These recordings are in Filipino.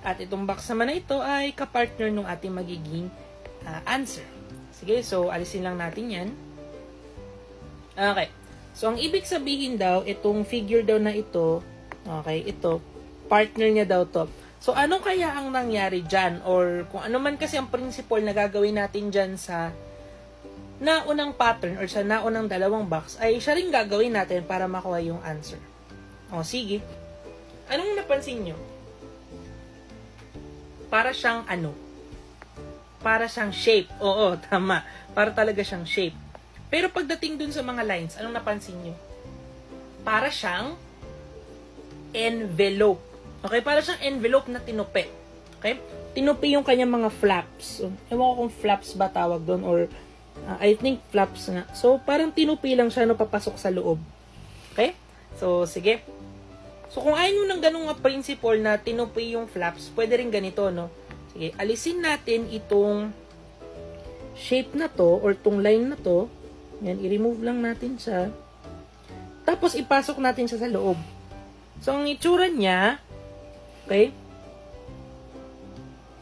At itong box naman na ito ay kapartner ng ating magiging answer. Sige, so alisin lang natin yan. Okay. So, ang ibig sabihin daw, itong figure daw na ito, okay, ito, partner niya daw to. So, ano kaya ang nangyari dyan? Or kung ano man kasi ang principle na gagawin natin dyan sa naunang pattern or sa naunang dalawang box, ay siya rin gagawin natin para makuha yung answer. O, sige. Anong napansin nyo? Para siyang ano? Para siyang shape. Oo, tama. Para talaga siyang shape. Pero pagdating dun sa mga lines, anong napansin nyo? Para siyang envelope. Okay? Para siyang envelope na tinupi. Okay? Tinupi yung kanyang mga flaps. Ewan ko kung flaps ba tawag doon or I think flaps nga. So, parang tinupi lang siya no papasok sa loob. Okay? So, sige. So, kung ayaw nyo ng ganung principle na tinupi yung flaps, pwede rin ganito, no? Sige, alisin natin itong shape na to or tong line na to. Yan, i-remove lang natin siya. Tapos, ipasok natin siya sa loob. So, ang itsura niya, okay?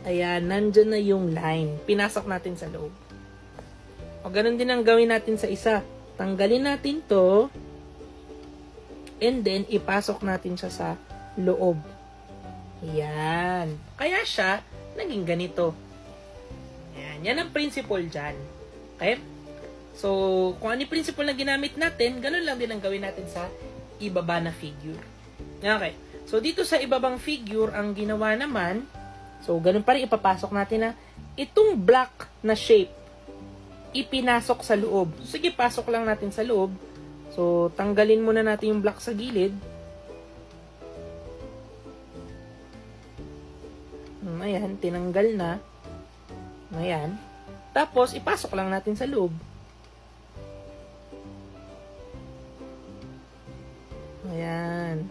Ayan, nandyan na yung line. Pinasok natin sa loob. O, ganun din ang gawin natin sa isa. Tanggalin natin to. And then, ipasok natin siya sa loob. Ayan. Kaya siya, naging ganito. Ayan. Yan ang principle dyan. Okay? So, kung ano yung principle na ginamit natin, ganun lang din ang gawin natin sa ibaba na figure. Okay. So, dito sa ibabang figure, ang ginawa naman, so, ganun pa rin ipapasok natin na itong black na shape, ipinasok sa loob. Sige, pasok lang natin sa loob. So, tanggalin muna natin yung black sa gilid. Ayan, tinanggal na. Ayan. Tapos, ipasok lang natin sa loob. Ayan.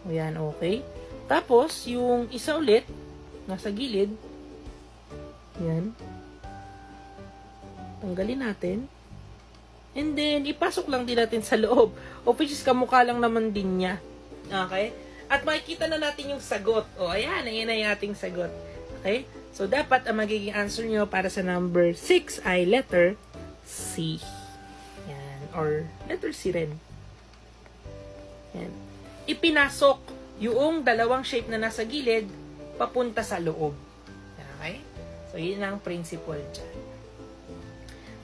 Ayan, okay. Tapos, yung isa ulit, nasa gilid. Ayan. Tanggalin natin. And then, ipasok lang din natin sa loob. O, which is kamukha lang naman din niya. Okay? At makikita na natin yung sagot. O, ayan. Ayan na yung ating sagot. Okay? So, dapat ang magiging answer nyo para sa number 6 ay letter C. Yan. Or, letter C rin. Yan. Ipinasok yung dalawang shape na nasa gilid papunta sa loob. Okay? So, yun ang principle dyan.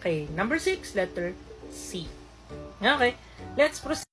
Okay. Number 6, letter C. Okay. Let's proceed.